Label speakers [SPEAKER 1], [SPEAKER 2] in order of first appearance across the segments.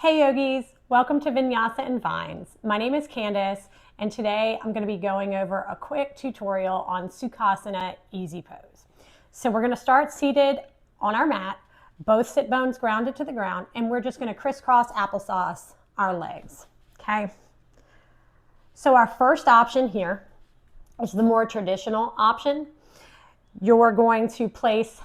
[SPEAKER 1] Hey yogis, welcome to Vinyasa and Vines. My name is Candace, and today I'm going to be going over a quick tutorial on Sukhasana easy pose. So we're going to start seated on our mat, both sit bones grounded to the ground, and we're just going to crisscross applesauce our legs. Okay. So our first option here is the more traditional option. You're going to place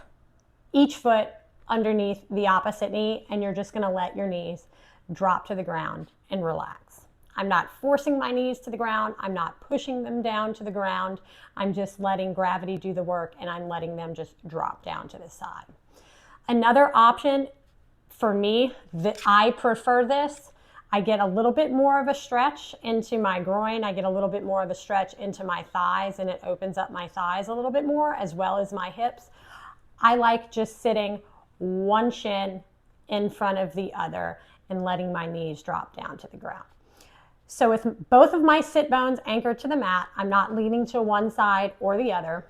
[SPEAKER 1] each foot underneath the opposite knee, and you're just going to let your knees drop to the ground and relax. I'm not forcing my knees to the ground. I'm not pushing them down to the ground. I'm just letting gravity do the work, and I'm letting them just drop down to the side. Another option for me, that I prefer this, I get a little bit more of a stretch into my groin. I get a little bit more of a stretch into my thighs, and it opens up my thighs a little bit more, as well as my hips. I like just sitting one shin in front of the other and letting my knees drop down to the ground. So with both of my sit bones anchored to the mat, I'm not leaning to one side or the other.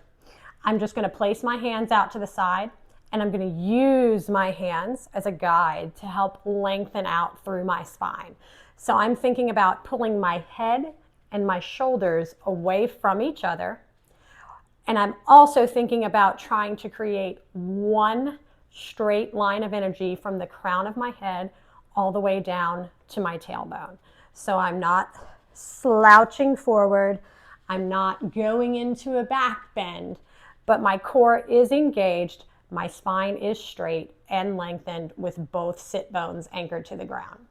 [SPEAKER 1] I'm just going to place my hands out to the side, and I'm going to use my hands as a guide to help lengthen out through my spine. So I'm thinking about pulling my head and my shoulders away from each other. And I'm also thinking about trying to create one straight line of energy from the crown of my head all the way down to my tailbone. So I'm not slouching forward. I'm not going into a back bend, but my core is engaged. My spine is straight and lengthened with both sit bones anchored to the ground.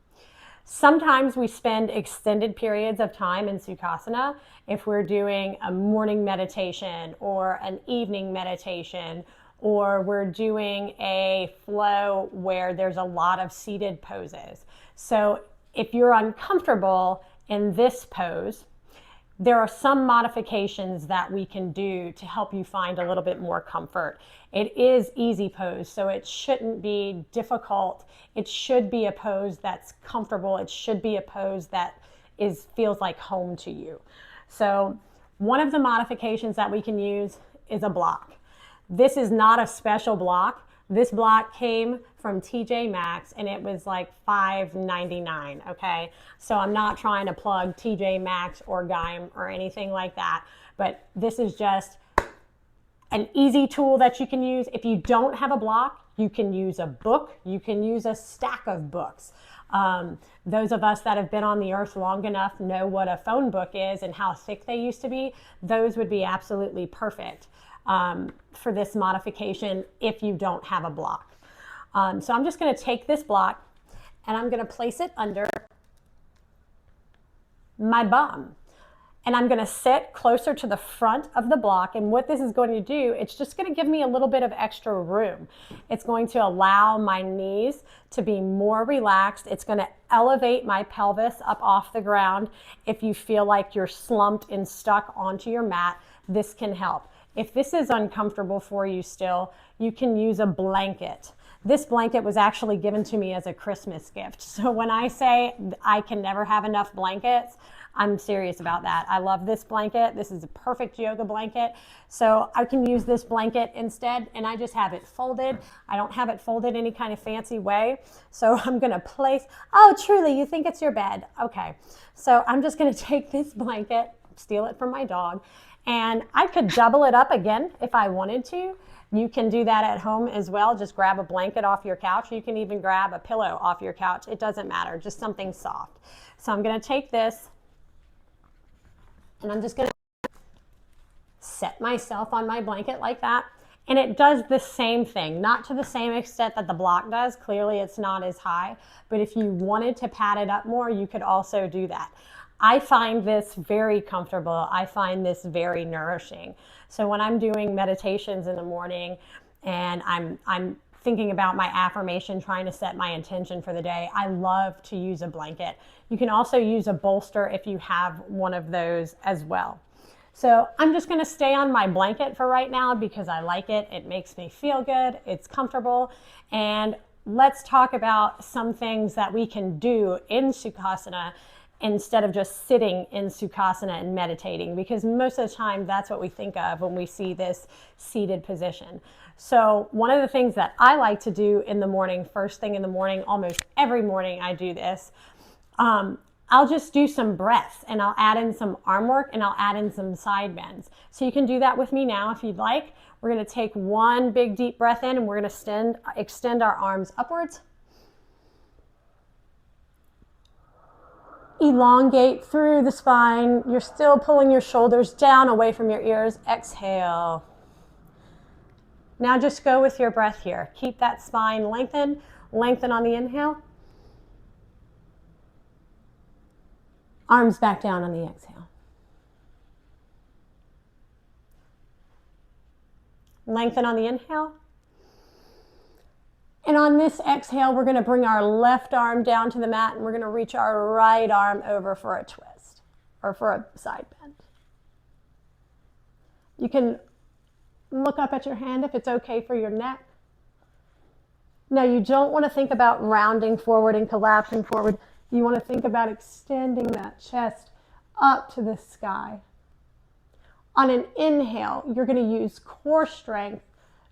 [SPEAKER 1] Sometimes we spend extended periods of time in Sukhasana if we're doing a morning meditation or an evening meditation, or we're doing a flow where there's a lot of seated poses. So if you're uncomfortable in this pose, there are some modifications that we can do to help you find a little bit more comfort. It is easy pose, so it shouldn't be difficult. It should be a pose that's comfortable. It should be a pose that feels like home to you. So one of the modifications that we can use is a block. This is not a special block. This block came from TJ Maxx, and it was like $5.99, okay? So I'm not trying to plug TJ Maxx or Gaim or anything like that, but this is just an easy tool that you can use. If you don't have a block, you can use a book. You can use a stack of books. Those of us that have been on the earth long enough know what a phone book is and how thick they used to be. Those would be absolutely perfect for this modification if you don't have a block. So I'm just going to take this block and I'm going to place it under my bum. And I'm going to sit closer to the front of the block. And what this is going to do, it's just going to give me a little bit of extra room. It's going to allow my knees to be more relaxed. It's going to elevate my pelvis up off the ground. If you feel like you're slumped and stuck onto your mat, this can help. If this is uncomfortable for you still, you can use a blanket. This blanket was actually given to me as a Christmas gift. So when I say I can never have enough blankets, I'm serious about that. I love this blanket. This is a perfect yoga blanket. So I can use this blanket instead, and I just have it folded. I don't have it folded any kind of fancy way. So I'm going to place, oh, truly, you think it's your bed? Okay. So I'm just going to take this blanket, steal it from my dog, and I could double it up again if I wanted to. You can do that at home as well. Just grab a blanket off your couch. You can even grab a pillow off your couch. It doesn't matter, just something soft. So I'm going to take this, and I'm just going to set myself on my blanket like that. And it does the same thing, not to the same extent that the block does. Clearly it's not as high, but if you wanted to pad it up more, you could also do that. I find this very comfortable. I find this very nourishing. So when I'm doing meditations in the morning and I'm thinking about my affirmation, trying to set my intention for the day, I love to use a blanket. You can also use a bolster if you have one of those as well. So I'm just going to stay on my blanket for right now because I like it. It makes me feel good. It's comfortable. And let's talk about some things that we can do in Sukhasana instead of just sitting in Sukhasana and meditating, because most of the time that's what we think of when we see this seated position. So one of the things that I like to do in the morning, first thing in the morning, almost every morning I do this, I'll just do some breaths and I'll add in some arm work and I'll add in some side bends. So you can do that with me now if you'd like. We're going to take one big deep breath in and we're going to extend our arms upwards. Elongate through the spine. You're still pulling your shoulders down away from your ears. Exhale. Now just go with your breath here. Keep that spine lengthened. Lengthen on the inhale. Arms back down on the exhale. Lengthen on the inhale. And on this exhale, we're going to bring our left arm down to the mat and we're going to reach our right arm over for a twist or for a side bend. You can look up at your hand if it's okay for your neck. Now, you don't want to think about rounding forward and collapsing forward. You want to think about extending that chest up to the sky. On an inhale, you're going to use core strength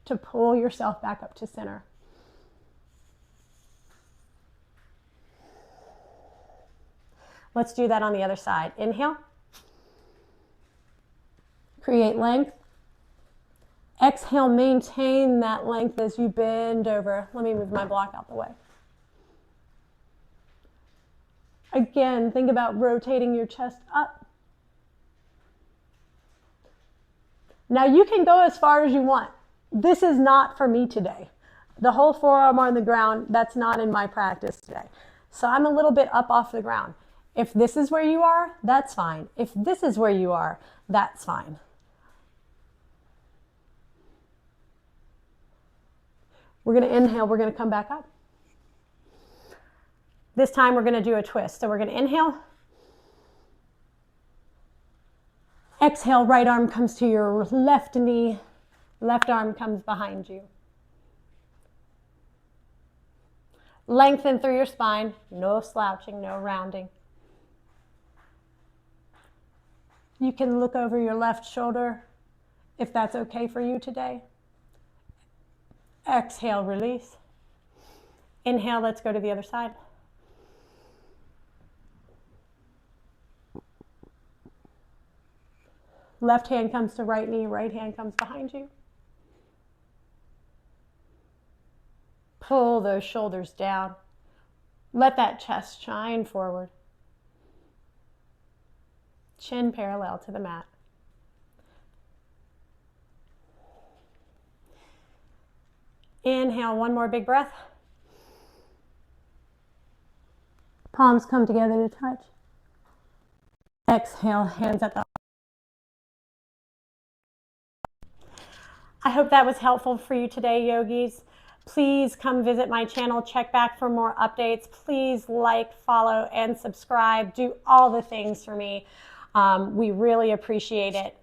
[SPEAKER 1] to pull yourself back up to center. Let's do that on the other side. Inhale. Create length. Exhale, maintain that length as you bend over. Let me move my block out the way. Again, think about rotating your chest up. Now you can go as far as you want. This is not for me today. The whole forearm on the ground, that's not in my practice today. So I'm a little bit up off the ground. If this is where you are, that's fine. If this is where you are, that's fine. We're going to inhale, we're going to come back up. This time we're going to do a twist. So we're going to inhale. Exhale, right arm comes to your left knee. Left arm comes behind you. Lengthen through your spine. No slouching, no rounding. You can look over your left shoulder if that's okay for you today. Exhale, release. Inhale, let's go to the other side. Left hand comes to right knee, right hand comes behind you. Pull those shoulders down. Let that chest shine forward. Chin parallel to the mat. Inhale, one more big breath. Palms come together to touch. Exhale, hands at the. I hope that was helpful for you today, yogis. Please come visit my channel, check back for more updates. Please like, follow, and subscribe. Do all the things for me. We really appreciate it.